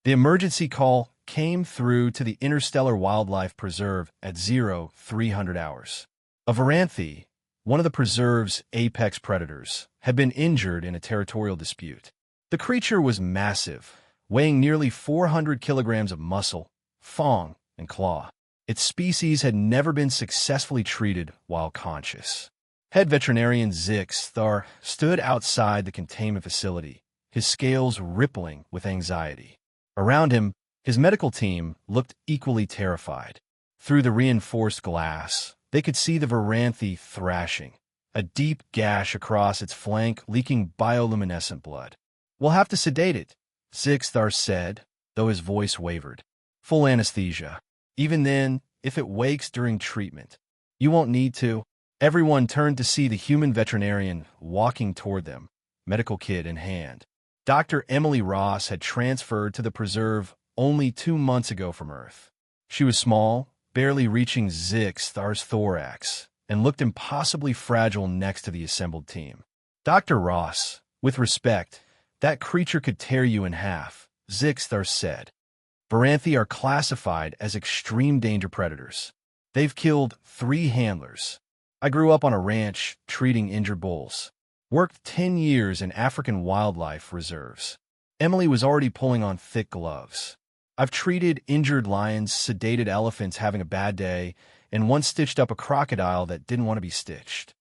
The emergency call came through to the Interstellar Wildlife Preserve at 0300 hours. A Varanthi, one of the preserve's apex predators, had been injured in a territorial dispute. The creature was massive, weighing nearly 400 kilograms of muscle, fang, and claw. Its species had never been successfully treated while conscious. Head veterinarian Zix Thar stood outside the containment facility, his scales rippling with anxiety. Around him, his medical team looked equally terrified. Through the reinforced glass, they could see the Varanthi thrashing, a deep gash across its flank leaking bioluminescent blood. "We'll have to sedate it," Zixthar said, though his voice wavered. "Full anesthesia. Even then, if it wakes during treatment. You won't need to." Everyone turned to see the human veterinarian walking toward them, medical kit in hand. Dr. Emily Ross had transferred to the preserve only 2 months ago from Earth. She was small, barely reaching Zixthar's thorax, and looked impossibly fragile next to the assembled team. "Dr. Ross, with respect, that creature could tear you in half," Zixthar said. "Varanthi are classified as extreme danger predators. They've killed 3 handlers. I grew up on a ranch treating injured bulls. Worked 10 years in African wildlife reserves." Emily was already pulling on thick gloves. "I've treated injured lions, sedated elephants having a bad day, and once stitched up a crocodile that didn't want to be stitched."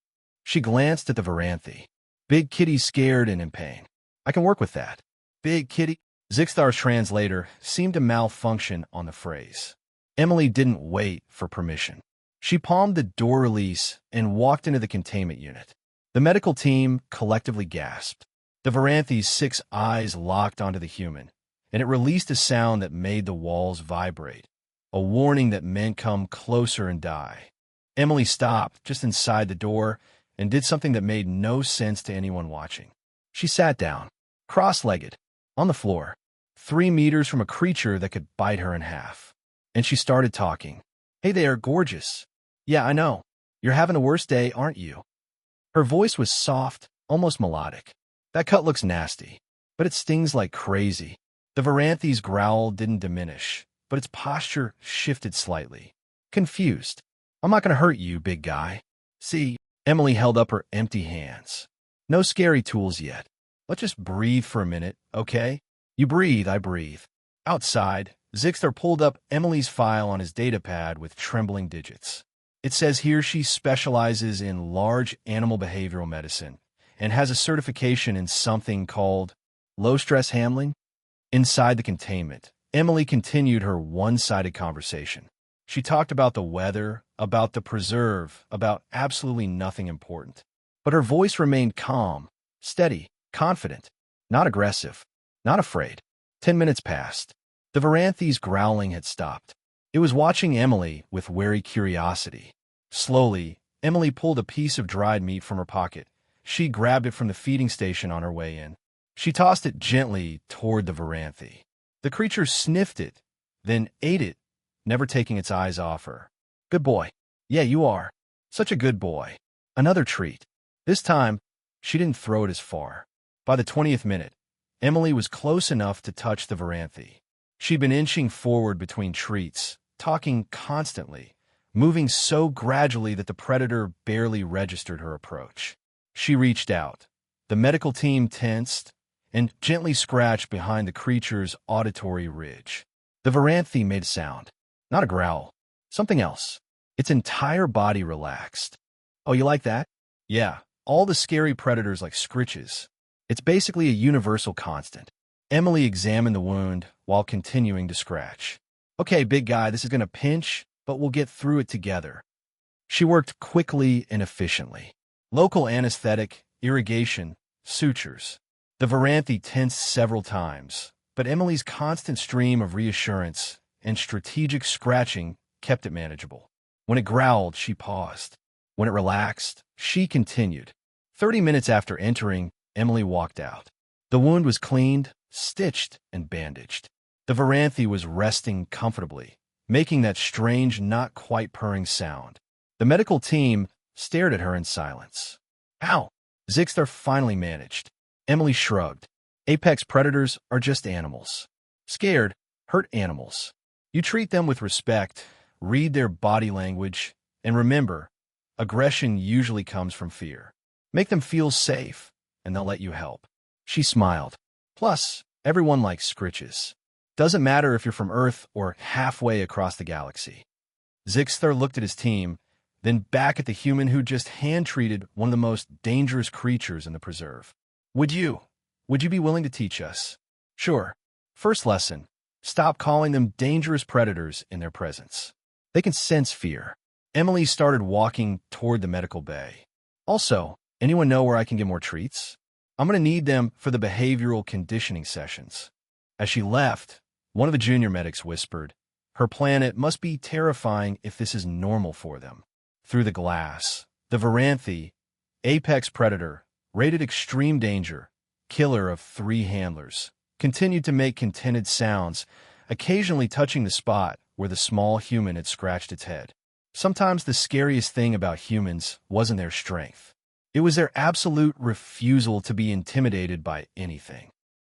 She glanced at the Varanthi. "Big kitty's scared and in pain. I can work with that." "Big kitty?" Zixthar's translator seemed to malfunction on the phrase. Emily didn't wait for permission. She palmed the door release and walked into the containment unit. The medical team collectively gasped. The Varanthi's 6 eyes locked onto the human, and it released a sound that made the walls vibrate, a warning that meant come closer and die. Emily stopped just inside the door and did something that made no sense to anyone watching. She sat down, cross-legged, on the floor, 3 meters from a creature that could bite her in half. And she started talking. "Hey there, gorgeous. Yeah, I know. You're having a worse day, aren't you?" Her voice was soft, almost melodic. "That cut looks nasty, but it stings like crazy." The Varanthi's growl didn't diminish, but its posture shifted slightly. Confused. "I'm not going to hurt you, big guy. See?" Emily held up her empty hands. "No scary tools yet. Let's just breathe for a minute, okay? You breathe, I breathe." Outside, Zixter pulled up Emily's file on his datapad with trembling digits. It says here she specializes in large animal behavioral medicine and has a certification in something called low-stress handling. Inside the containment, Emily continued her one-sided conversation. She talked about the weather, about the preserve, about absolutely nothing important. But her voice remained calm, steady, confident, not aggressive, not afraid. 10 minutes passed. The Varanthi's growling had stopped. It was watching Emily with wary curiosity. Slowly, Emily pulled a piece of dried meat from her pocket. She grabbed it from the feeding station on her way in. She tossed it gently toward the Varanthi. The creature sniffed it, then ate it, never taking its eyes off her. "Good boy. Yeah, you are. Such a good boy." Another treat. This time, she didn't throw it as far. By the 20th minute, Emily was close enough to touch the Varanthi. She'd been inching forward between treats, talking constantly, moving so gradually that the predator barely registered her approach. She reached out. The medical team tensed and gently scratched behind the creature's auditory ridge. The Varanthi made a sound. Not a growl. Something else. Its entire body relaxed. "Oh, you like that?" "Yeah, all the scary predators like scritches. It's basically a universal constant." Emily examined the wound while continuing to scratch. "Okay, big guy, this is going to pinch, but we'll get through it together." She worked quickly and efficiently. Local anesthetic, irrigation, sutures. The Varanthi tensed several times, but Emily's constant stream of reassurance and strategic scratching kept it manageable. When it growled, she paused. When it relaxed, she continued. 30 minutes after entering, Emily walked out. The wound was cleaned, stitched, and bandaged. The Varanthi was resting comfortably, making that strange, not quite purring sound. The medical team stared at her in silence. "Ow!" Zixter finally managed. Emily shrugged. "Apex predators are just animals. Scared, hurt animals. You treat them with respect, read their body language, and remember, aggression usually comes from fear. Make them feel safe, and they'll let you help. She smiled. Plus, everyone likes scritches. Doesn't matter if you're from Earth or halfway across the galaxy. Zixter looked at his team, then back at the human who just hand-treated one of the most dangerous creatures in the preserve. Would you be willing to teach us? Sure. First lesson, stop calling them dangerous predators in their presence. They can sense fear. Emily started walking toward the medical bay. Also, anyone know where I can get more treats? I'm going to need them for the behavioral conditioning sessions. As she left, one of the junior medics whispered, her planet must be terrifying if this is normal for them. Through the glass, the Varanthe, apex predator, rated extreme danger, killer of 3 handlers, continued to make contented sounds, occasionally touching the spot where the small human had scratched its head. Sometimes the scariest thing about humans wasn't their strength. It was their absolute refusal to be intimidated by anything.